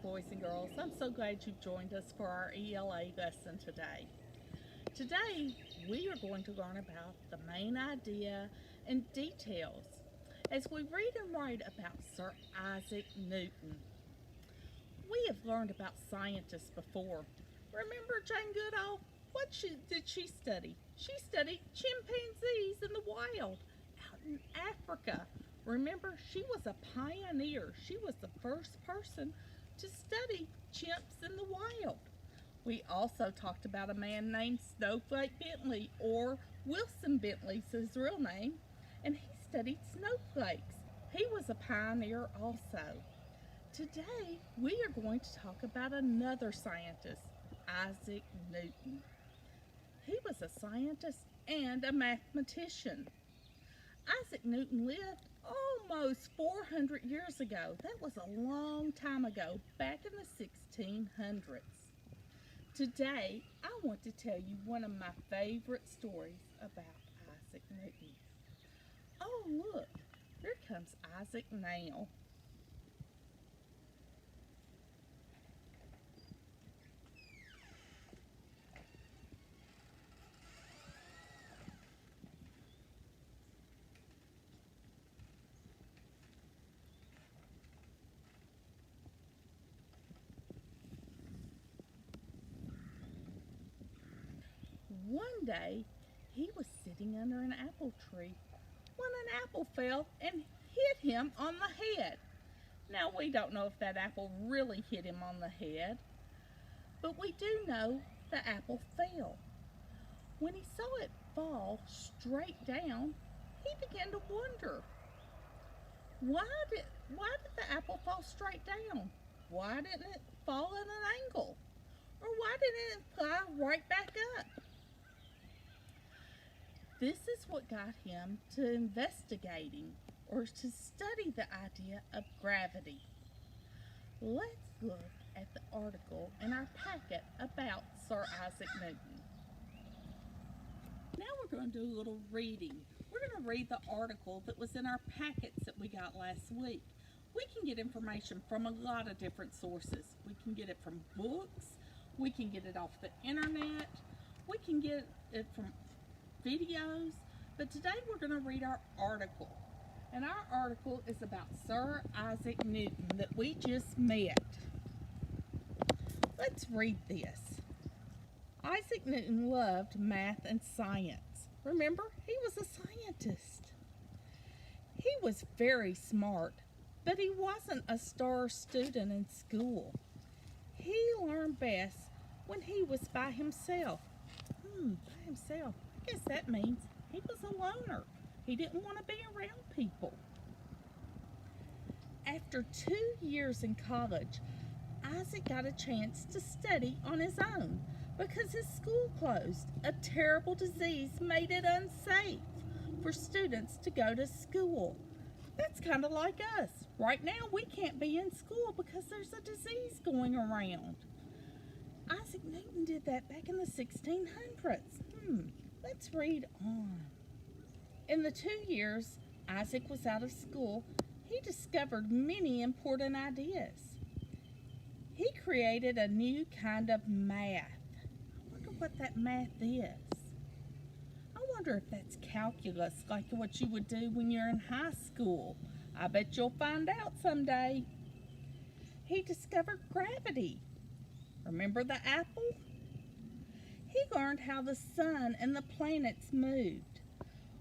boys and girls. I'm so glad you've joined us for our ELA lesson today. Today, we are going to learn about the main idea and details as we read and write about Sir Isaac Newton. We have learned about scientists before. Remember Jane Goodall? Did she study? She studied chimpanzees in the wild out in Africa. Remember, she was a pioneer. She was the first person to study chimps in the wild. We also talked about a man named Snowflake Bentley, or Wilson Bentley's his real name, and he studied snowflakes. He was a pioneer also. Today, we are going to talk about another scientist, Isaac Newton. He was a scientist and a mathematician. Isaac Newton lived almost 400 years ago. That was a long time ago, back in the 1600s. Today, I want to tell you one of my favorite stories about Isaac Newton. Oh, look, here comes Isaac now. One day, he was sitting under an apple tree when an apple fell and hit him on the head. Now, we don't know if that apple really hit him on the head, but we do know the apple fell. When he saw it fall straight down, he began to wonder, why did the apple fall straight down? Why didn't it fall at an angle? Or why didn't it fly right back up? This is what got him to investigating, or to study the idea of gravity. Let's look at the article in our packet about Sir Isaac Newton. Now we're going to do a little reading. We're going to read the article that was in our packets that we got last week. We can get information from a lot of different sources. We can get it from books, we can get it off the internet, we can get it from videos, but today we're going to read our article. And our article is about Sir Isaac Newton that we just met. Let's read this. Isaac Newton loved math and science. Remember, he was a scientist. He was very smart, but he wasn't a star student in school. He learned best when he was by himself. By himself. I guess that means he was a loner. He didn't want to be around people. After 2 years in college, Isaac got a chance to study on his own because his school closed. A terrible disease made it unsafe for students to go to school. That's kind of like us. Right now, we can't be in school because there's a disease going around. Isaac Newton did that back in the 1600s. Let's read on. In the 2 years Isaac was out of school, he discovered many important ideas. He created a new kind of math. I wonder what that math is. I wonder if that's calculus, like what you would do when you're in high school. I bet you'll find out someday. He discovered gravity. Remember the apple? He learned how the sun and the planets moved.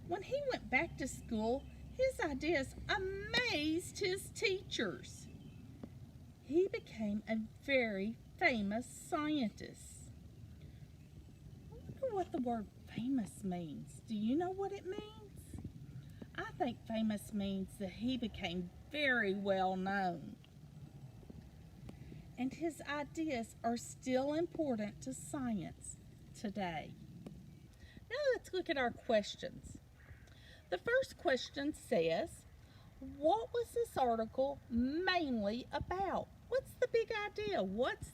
When he went back to school, his ideas amazed his teachers. He became a very famous scientist. I wonder what the word famous means. Do you know what it means? I think famous means that he became very well known. And his ideas are still important to science today. Now let's look at our questions. The first question says, what was this article mainly about? What's the big idea? What's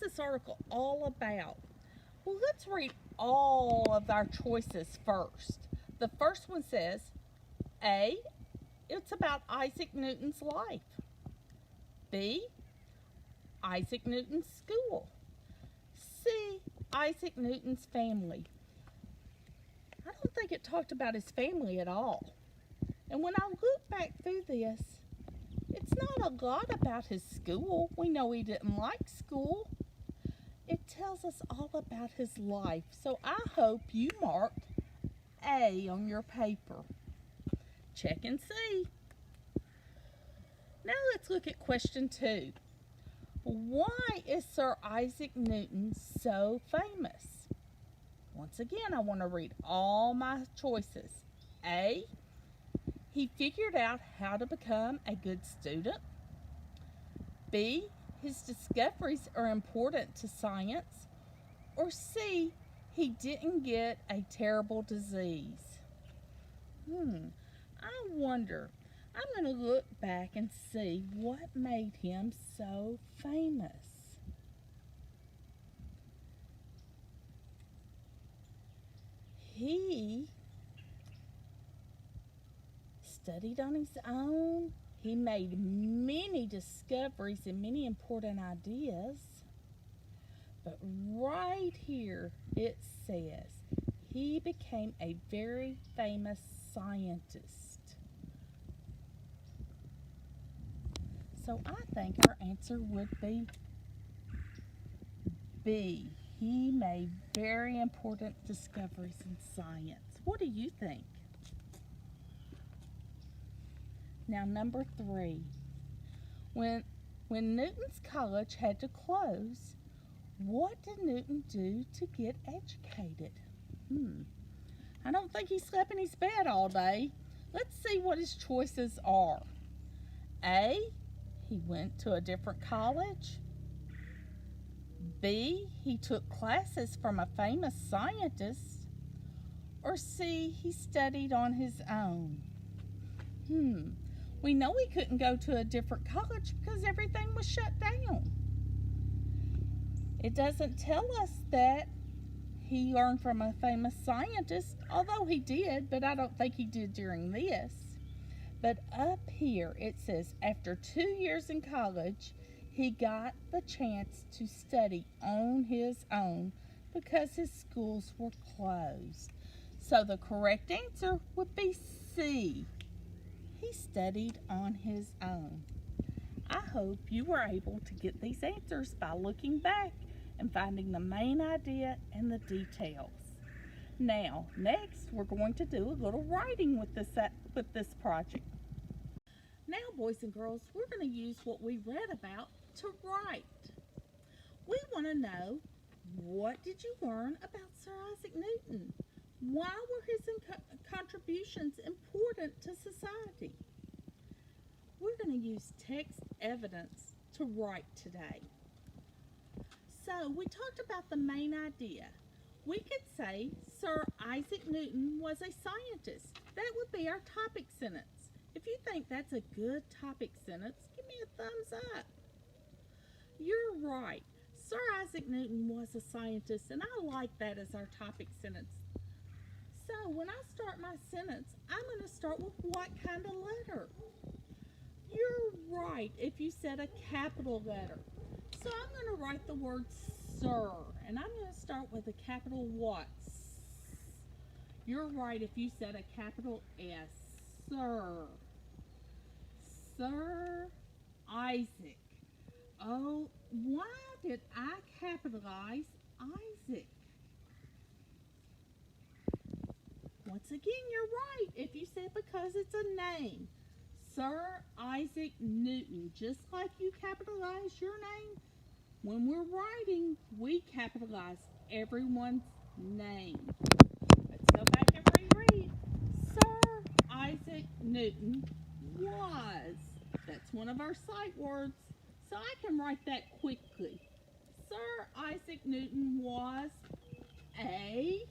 this article all about? Well, let's read all of our choices first. The first one says, A, it's about Isaac Newton's life. B, Isaac Newton's school. C. Isaac Newton's family. I don't think it talked about his family at all. And when I look back through this, it's not a lot about his school. We know he didn't like school. It tells us all about his life. So I hope you marked A on your paper. Check and see. Now let's look at question 2. Why is Sir Isaac Newton so famous? Once again, I want to read all my choices. A. He figured out how to become a good student. B. His discoveries are important to science. Or C. He didn't get a terrible disease. I wonder. I'm going to look back and see what made him so famous. He studied on his own. He made many discoveries and many important ideas. But right here it says he became a very famous scientist. So I think our answer would be B. He made very important discoveries in science. What do you think? Now, number 3. When Newton's college had to close, what did Newton do to get educated? I don't think he slept in his bed all day. Let's see what his choices are. A. He went to a different college. B. He took classes from a famous scientist. Or C. He studied on his own. We know he couldn't go to a different college because everything was shut down. It doesn't tell us that he learned from a famous scientist, although he did, but I don't think he did during this. But up here it says after 2 years in college, he got the chance to study on his own because his schools were closed. So the correct answer would be C. He studied on his own. I hope you were able to get these answers by looking back and finding the main idea and the details. Now, next we're going to do a little writing with this project. Now, boys and girls, we're going to use what we read about to write. We want to know, what did you learn about Sir Isaac Newton? Why were his contributions important to society? We're going to use text evidence to write today. So, we talked about the main idea. We could say Sir Isaac Newton was a scientist. That would be our topic sentence. If you think that's a good topic sentence, give me a thumbs up. You're right. Sir Isaac Newton was a scientist, and I like that as our topic sentence. So when I start my sentence, I'm going to start with what kind of letter? You're right if you said a capital letter. So I'm going to write the word sir, and I'm going to start with a capital what? You're right if you said a capital S. Sir. Sir Isaac. Oh, why did I capitalize Isaac? Once again, you're right if you said because it's a name. Sir Isaac Newton. Just like you capitalize your name, when we're writing, we capitalize everyone's name. Let's go back and reread. Sir Isaac Newton was. That's one of our sight words. So I can write that quickly. Sir Isaac Newton was a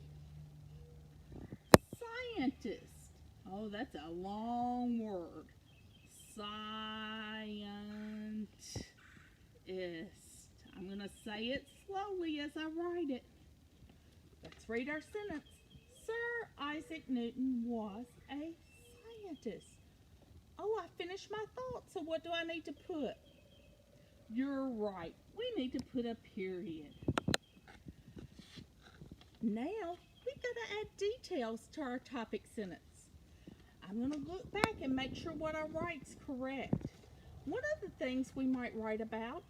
scientist. Oh, that's a long word. Scientist. I'm going to say it slowly as I write it. Let's read our sentence. Sir Isaac Newton was a scientist. Oh, I finished my thought, so what do I need to put? You're right. We need to put a period. Now, we've got to add details to our topic sentence. I'm going to look back and make sure what I write's correct. One of the things we might write about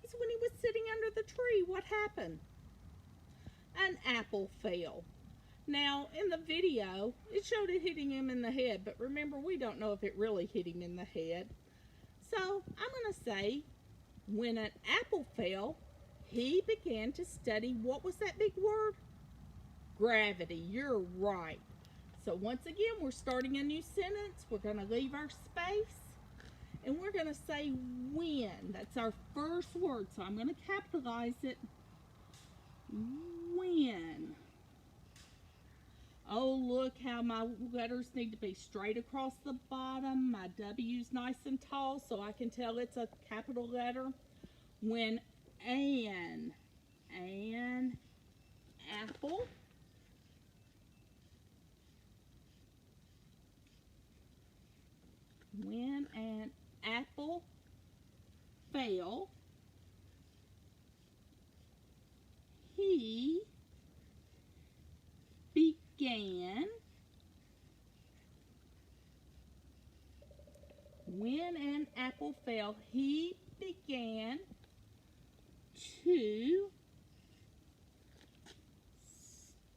is when he was sitting under the tree, what happened? An apple fell. Now, in the video, it showed it hitting him in the head, but remember, we don't know if it really hit him in the head. So, I'm going to say, when an apple fell, he began to study, what was that big word? Gravity. You're right. So, once again, we're starting a new sentence. We're going to leave our space, and we're going to say when. That's our first word, so I'm going to capitalize it. When. Oh, look how my letters need to be straight across the bottom. My W's nice and tall so I can tell it's a capital letter. When an apple fell, he began. When an apple fell, he began to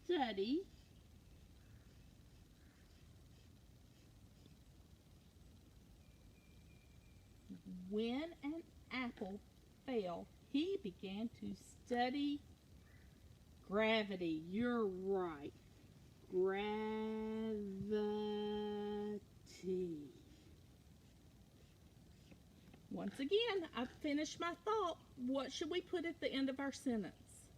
study when an apple fell, he began to study gravity. You're right. Gravity. Once again, I've finished my thought. What should we put at the end of our sentence?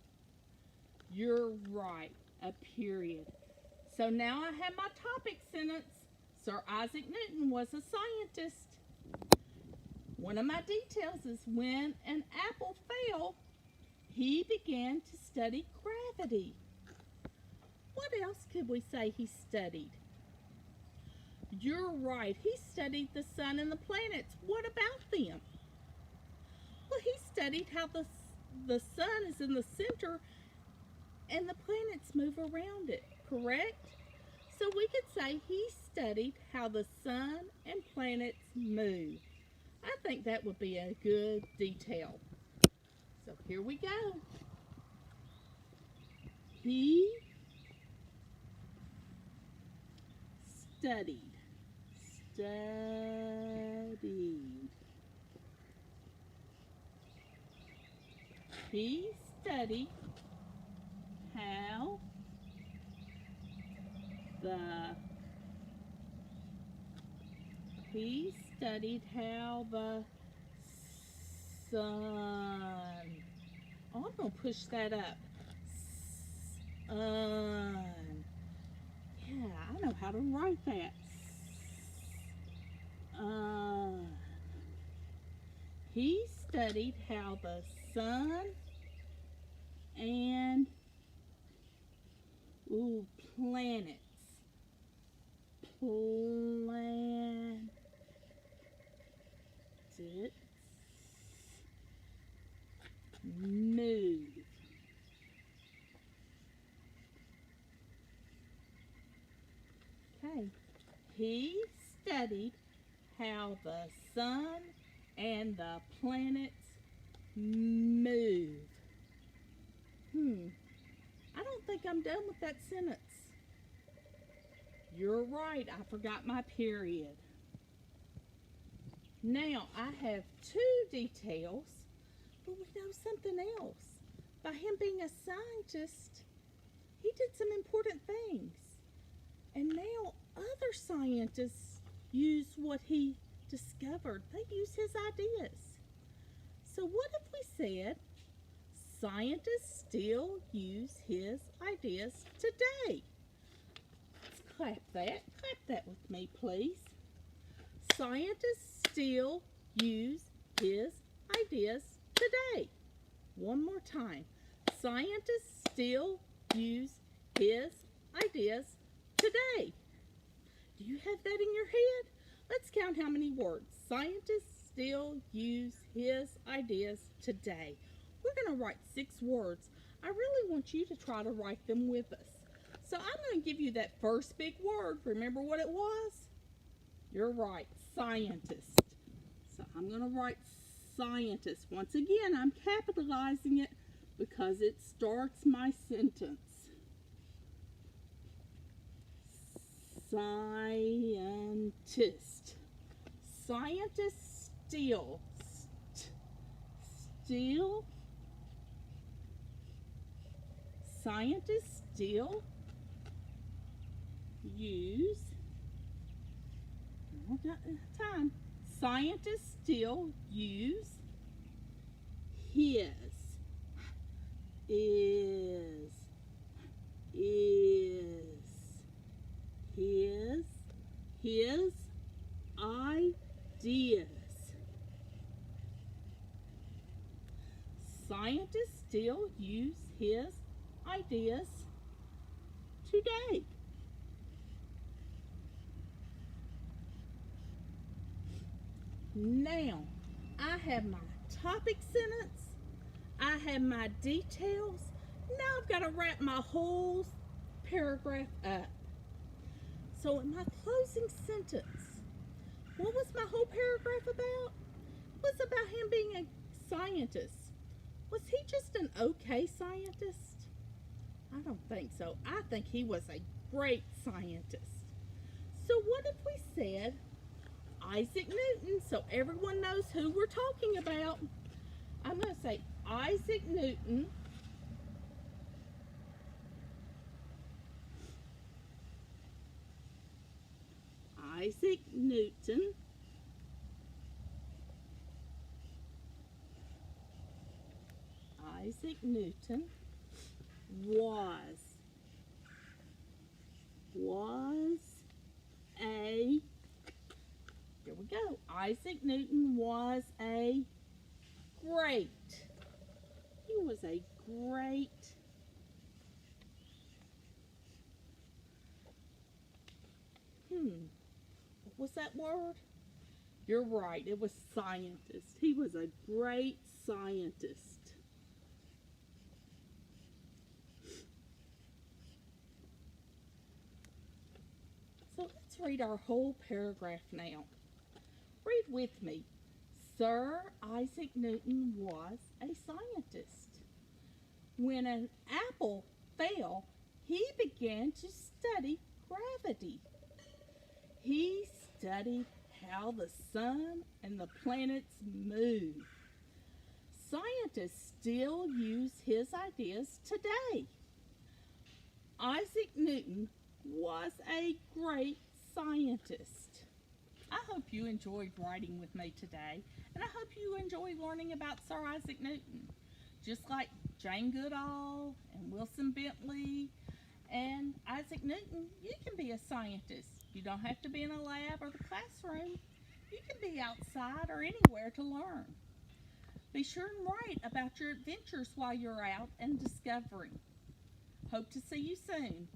You're right. A period. So now I have my topic sentence. Sir Isaac Newton was a scientist. One of my details is when an apple fell, he began to study gravity. What else could we say he studied? You're right. He studied the sun and the planets. What about them? Well, he studied how the sun is in the center and the planets move around it, correct? So we could say he studied how the sun and planets move. I think that would be a good detail. So here we go. He studied. He studied how the sun. Oh, I'm going to push that up. Yeah, I know how to write that. He studied how the sun and planets move. Okay. He studied how the sun and the planets move. I don't think I'm done with that sentence. You're right, I forgot my period. Now, I have two details, but we know something else. By him being a scientist, he did some important things. And now other scientists use what he discovered. They use his ideas. So what if we said, scientists still use his ideas today? Let's clap that. Clap that with me, please. Scientists still use his ideas today. One more time. Scientists still use his ideas today. Do you have that in your head? Let's count how many words. Scientists still use his ideas today. We're going to write 6 words. I really want you to try to write them with us. So I'm going to give you that first big word. Remember what it was? You're right, scientist. So I'm going to write scientist. Once again, I'm capitalizing it because it starts my sentence. Scientist. Scientists still scientists still use, we've got time, scientists still use his, is, his ideas. Scientists still use his ideas today. Now, I have my topic sentence, I have my details. Now I've got to wrap my whole paragraph up. So in my closing sentence, what was my whole paragraph about? It was about him being a scientist. Was he just an okay scientist? I don't think so. I think he was a great scientist. So what if we said Isaac Newton, so everyone knows who we're talking about? I'm going to say Isaac Newton Isaac Newton Isaac Newton was a, here we go, Isaac Newton was a great, he was a great what was that word? You're right, it was scientist. He was a great scientist. So let's read our whole paragraph now. Read with me. Sir Isaac Newton was a scientist. When an apple fell, he began to study gravity. He studied how the sun and the planets move. Scientists still use his ideas today. Isaac Newton was a great scientist. I hope you enjoyed writing with me today, and I hope you enjoyed learning about Sir Isaac Newton. Just like Jane Goodall and Wilson Bentley and Isaac Newton, you can be a scientist. You don't have to be in a lab or the classroom. You can be outside or anywhere to learn. Be sure and write about your adventures while you're out and discovering. Hope to see you soon.